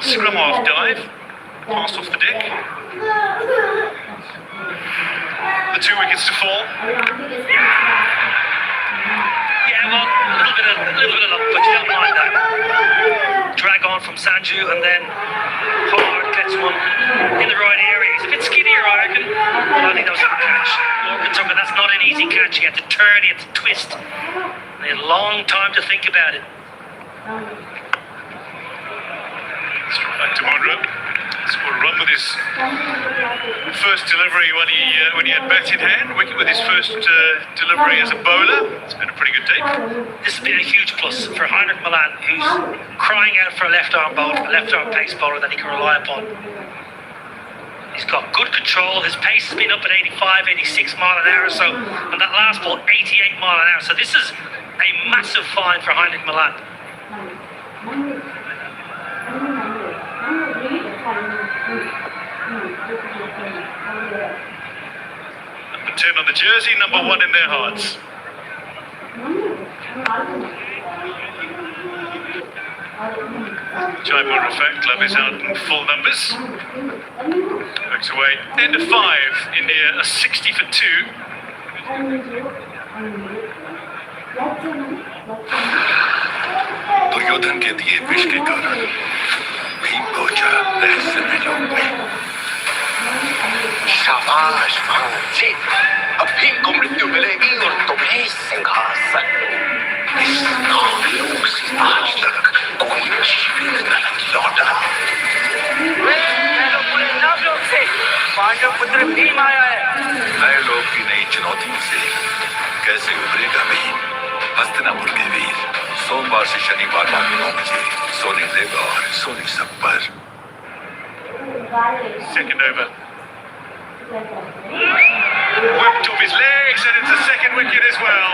scrum off dive, passed off the deck. The 2 wickets to fall. Yeah, well, a little bit of luck, but you don't mind that. Drag on from Sanju, and then Hard gets one in the right area. He's a bit skinnier, I reckon. But I think that was a good catch. Lorcan took it. That's not an easy catch. He had to turn, he had to twist. They had a long time to think about it. Straight back to Monroe. Scored a run with his first delivery when he had bat in hand. Wicket with his first delivery as a bowler. It's been a pretty good day. This has been a huge plus for Heinrich Milan, who's crying out for a left-arm bowler, a left-arm pace bowler that he can rely upon. He's got good control. His pace has been up at 85, 86 mile an hour. So, and that last ball, 88 mile an hour. So this is a massive find for Heinrich Milan. Number 10 on the jersey, number 1 in their hearts. Jai Murrafat, club is out in full numbers. Works away. End of 5. India a 60 for 2. Duryodhan के दिए विष के कारण भीम पहुंचा रहस्यमय लोक में। शाबाश भांजी, अब भीम को मृत्यु मिलेगी और तुम्हें सिंहासन। इस लोक से आज तक कोई जीवित न लौटा। नवलोक से पांडव पुत्र भीम आया है। नए लोक की नई चुनौतियों से कैसे उभरेगा भीम? हस्तिनापुर के वीर सोमवार से शनिवार रात 9 बजे सोनी लिव और सोनी सब पर। Second over. Whipped off his legs and it's a second wicket as well.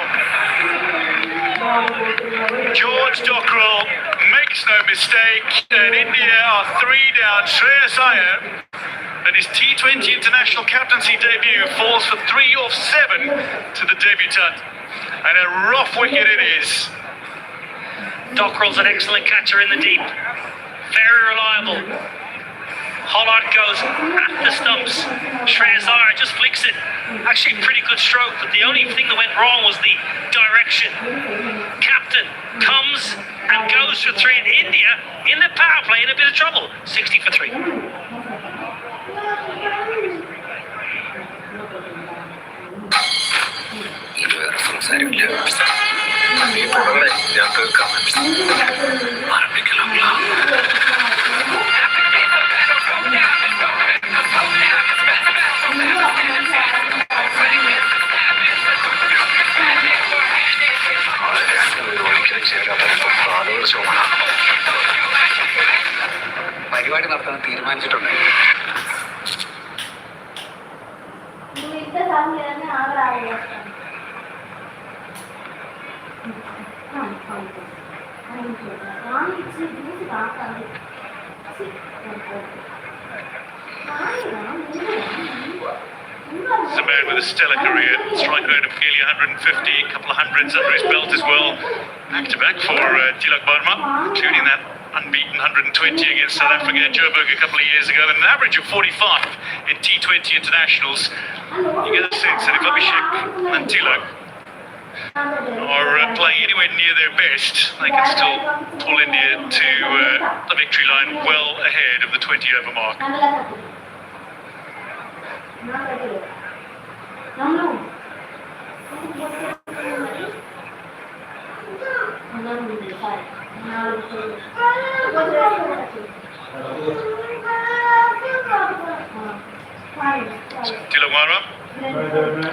George Dockrell makes no mistake and India are 3 down. Shreyas Iyer and his T20 international captaincy debut falls for 3 off 7 to the debutant. And a rough wicket it is. Dockrell's an excellent catcher in the deep. Very reliable. Hollard goes at the stumps. Shreyas Iyer just flicks it. Actually, pretty good stroke, but the only thing that went wrong was the direction. Captain comes and goes for 3 in India in the power play in a bit of trouble. 60 for 3. പരിപാടി നടത്താൻ തീരുമാനിച്ചിട്ടുണ്ട്. He's a man with a stellar career, strike rate of nearly 150, a couple of hundreds under his belt as well. Back to back for Tilak Varma, including that unbeaten 120 against South Africa at Joburg a couple of years ago, and an average of 45 in T20 internationals. You get a sense that if Abhishek and Tilak are playing anywhere near their best, they can still pull India to the victory line well ahead of the 20-over mark. Tilak Varma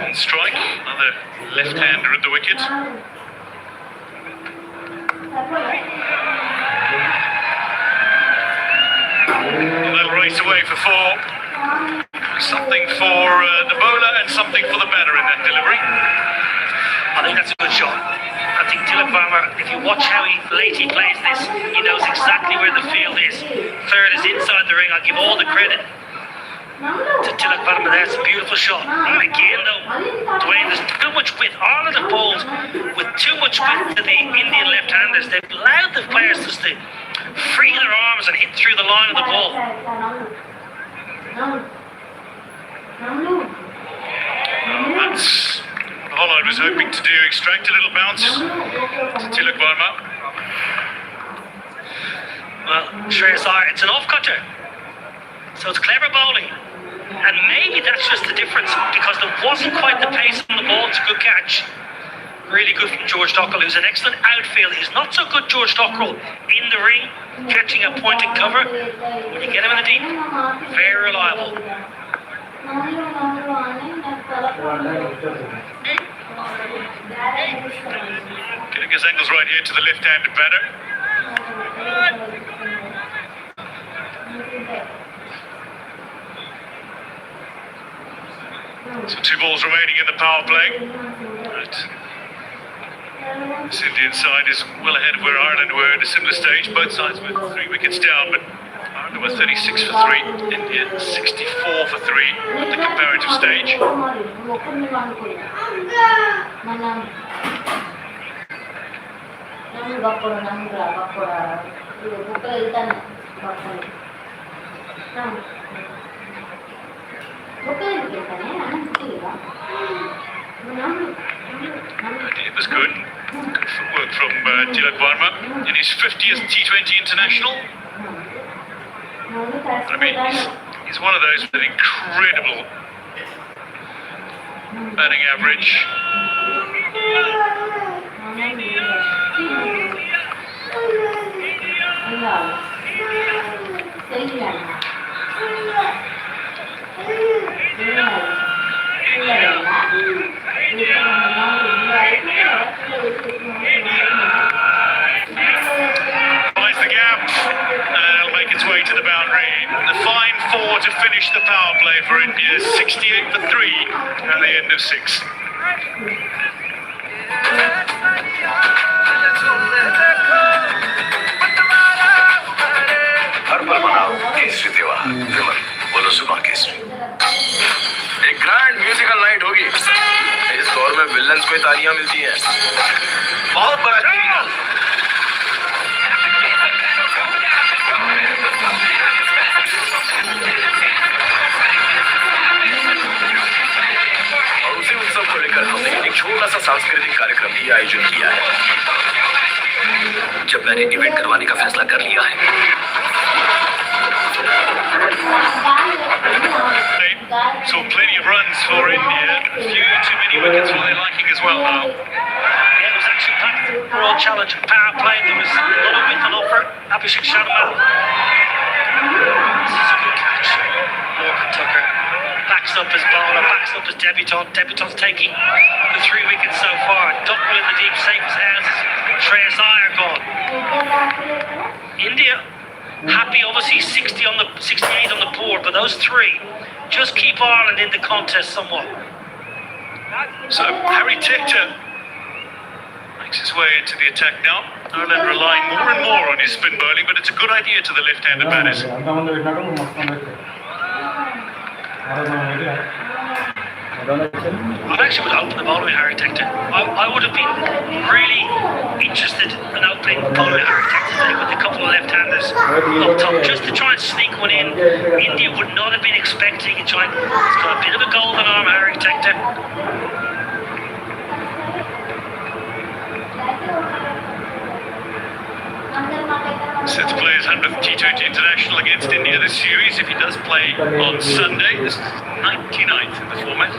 on strike, another left-hander at the wicket. And they'll race away for 4. Something for the bowler and something for the batter in that delivery. I think that's a good shot. I think Tilak Varma, if you watch how late he plays this, he knows exactly where the field is. Third is inside the ring. I'll give all the credit to Tilak Varma there. It's a beautiful shot. And again, though, Dwayne, there's too much width. All of the balls with too much width to the Indian left-handers. They've allowed the players just to free their arms and hit through the line of the ball. That's what Hollard was hoping to do, extract a little bounce to Tilak Varma. Well, Shreyas Iyer, it's an off-cutter. So it's clever bowling. And maybe that's just the difference, because there wasn't quite the pace on the ball. It's a good catch. Really good from George Dockrell, who's an excellent outfielder. He's not so good, George Dockrell, in the ring, catching a pointed cover. When you get him in the deep, very reliable. Getting his angles right here to the left-handed batter. So 2 balls remaining in the power play. But this Indian side is well ahead of where Ireland were at a similar stage. Both sides were 3 wickets down, but Ireland were 36 for 3, India 64 for 3 at the comparative stage. It was good. Good footwork from Tilak Varma in his 50th T20 international. I mean, he's one of those with incredible batting average. Finds the gap, and it'll make its way to the boundary. The fine 4 to finish the power play for India, 68 for 3 at the end of 6. हर पल मनाओ केसरी त्योहार विमल बोलो सुबह केसरी एक grand musical night होगी इस दौर में विलन्स को तालियां मिलती हैं बहुत बड़ा क्रिमिनल और उसी उत्सव को लेकर हमने एक छोटा सा सांस्कृतिक कार्यक्रम भी आयोजन किया है जब मैंने इवेंट करवाने का फैसला कर लिया है Saw plenty of runs for India. A few too many wickets for their liking as well now. Yeah, it was action packed. Broad challenge power play. There was a lot of width on offer. Abhishek Sharma. This is a good catch. Morgan Tucker backs up his bowler, backs up his debutant. Debutant's taking the 3 wickets so far. Duckman in the deep, safe as houses. Shreyas Iyer gone. India happy, obviously 68 on the board, but those 3 just keep Ireland in the contest somewhat. So Harry Tector makes his way into the attack now. Ireland relying more and more on his spin bowling, but it's a good idea to the left-handed batters. I actually would open the bowler with Harry Tector. I would have been really interested in opening the bowler with Harry Tector today with a couple of left-handers up top, just to try and sneak one in. India would not have been expecting a giant. He's got a bit of a golden arm, Harry Tector. Set to play his 100th T20 international against India this series. If he does play on Sunday, this is 99th in the format.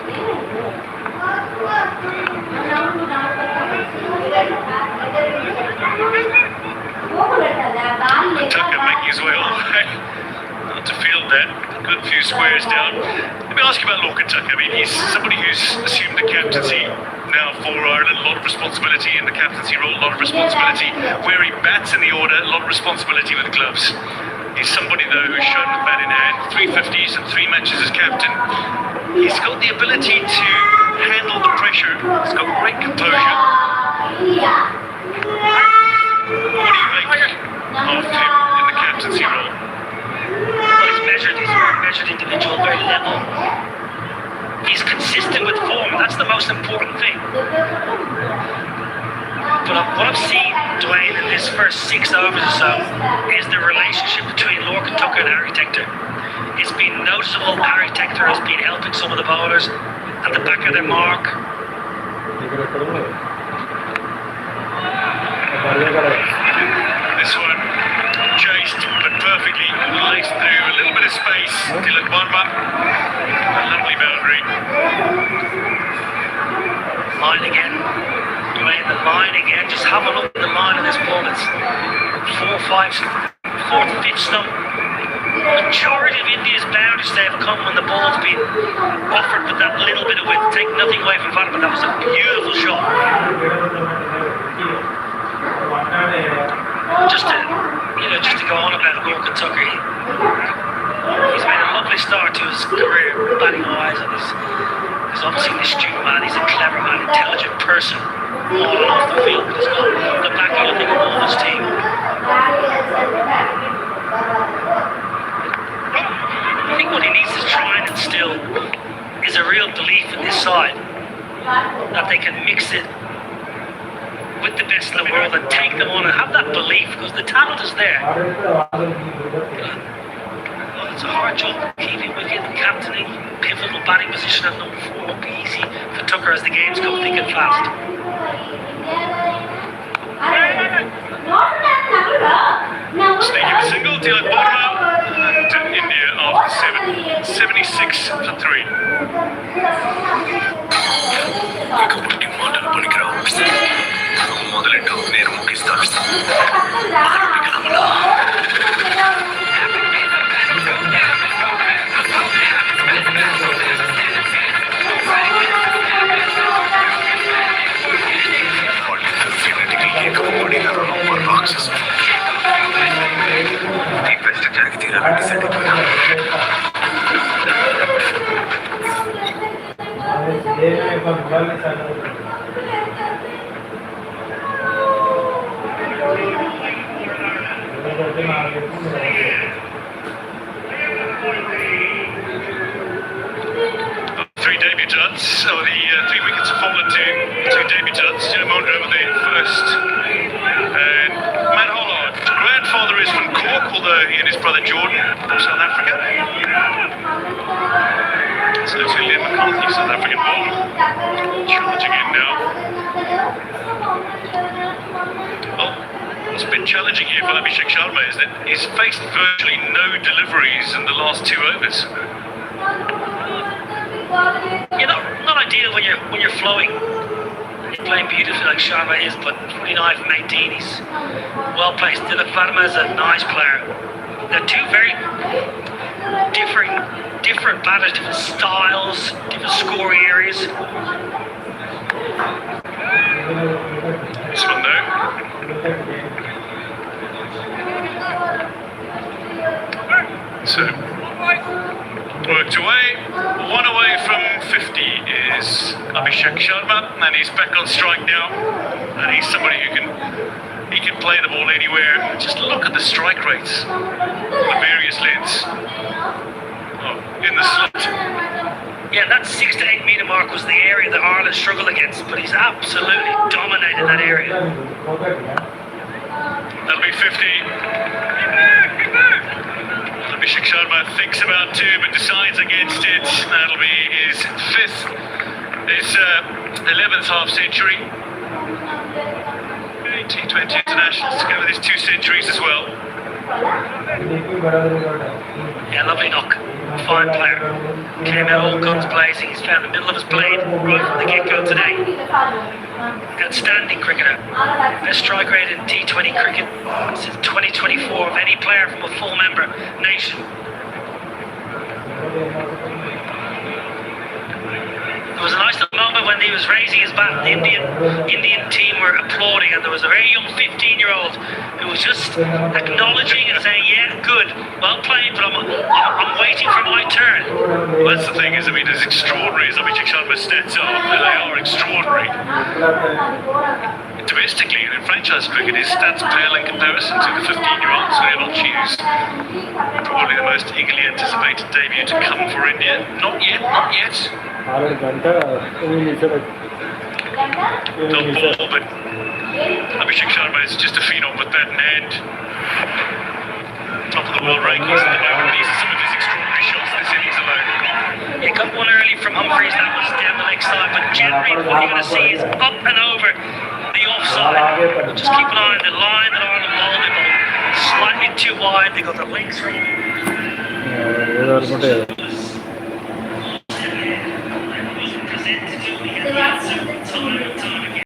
Tucker making his way all the way not to field that. Good few squares down. Let me ask you about Lorcan Tucker. I mean, he's somebody who's assumed the captaincy now for Ireland, a lot of responsibility in the captaincy role, a lot of responsibility where he bats in the order, a lot of responsibility with gloves. He's somebody, though, who's shown with bat in hand, 350s and 3 matches as captain. He's got the ability to handle the pressure. He's got great composure. What do you make of him in the captaincy role? Well, he's measured. He's a very measured individual, very level. He's consistent with form. That's the most important thing. But what I've seen, Dwayne, in this first 6 overs or so, is the relationship between Lorcan Tucker and Harry Tector. It's been noticeable. Harry Tector has been helping some of the bowlers at the back of their mark. This one chased, but perfectly laced through a little bit of space. Tilak Varma, a lovely boundary. Line again. Dwayne, the line again. Just have a look at the line of this ball. It's 4, 5, 4th, 5th stump. Majority of India's boundaries today have come when the ball's been offered with that little bit of width. Take nothing away from Vedhan, but that was a beautiful shot. Just to go on about Lorcan Tucker, he's made a lovely start to his career, batting wise, and he's obviously an astute man. He's a clever man, intelligent person, all and off the field. But he's got the backing, I think, of all his team. I think what he needs to try and instill is a real belief in this side that they can mix it with the best in the world and take them on and have that belief, because the talent is there. It's a hard job keeping wicket, captaining, pivotal batting position at number 4 won't be easy for Tucker as the games go thick and fast. Sneaking a single, Tilak Burma to India after 76 for 3. ఇకప్పుడు మాటలు పనికిరావు మొదలెట్టు నేను ముగిస్తాను Three debutants, so the 3 wickets have fallen to 2 debutants. Jamondra with the first. And Matt Hollard, grandfather is from Cork, although he and his brother Jordan from South Africa. So it's Liam McCarthy, South African bowler, challenging in now. Well, what's been challenging here for Abhishek Sharma is that he's faced virtually no deliveries in the last 2 overs. You're not ideal when you're flowing. You're playing beautifully like Sharma is, but 29 from 18, he's well placed. Tilak Verma is a nice player. They're 2 very different batters, different styles, different scoring areas. This one though. So, worked away. 1 away from 50 is Abhishek Sharma, and he's back on strike now. And he's somebody who can play the ball anywhere. Just look at the strike rates, the various lengths. Oh, in the slot. Yeah, that 6 to 8 metre mark was the area that Ireland struggled against, but he's absolutely dominated that area. That'll be 50. Abhishek Sharma thinks about 2 but decides against it. That'll be his 5th, his 11th half century. T20 internationals to go with his 2 centuries as well. Yeah, lovely knock. Fine player. Came out all guns blazing. He's found the middle of his blade right from the get-go today. Outstanding cricketer. Best strike rate in T20 cricket since 2024 of any player from a full member nation. There was a nice little moment when he was raising his bat. The Indian team were applauding, and there was a very young 15-year-old who was just acknowledging and saying, "Yeah, good, well played, but I'm waiting for my turn." Well, that's the thing, is, I mean, as extraordinary as Abhishek Sharma's stats are, they are extraordinary. Domestically and in franchise cricket, his stats pale in comparison to the 15-year-olds who will choose probably the most eagerly anticipated debut to come for India. Not yet, not yet. Don't ball, but Abhishek Sharma is just a phenom with bat in hand. Top of the world rankings at the moment. These are some of his extraordinary shots this innings alone. He got one early from Humphreys, that was down the leg side, but generally what you're going to see is up and over the offside. Just keep an eye on the line that Ireland bowled. They bowled slightly too wide. They got the legs free.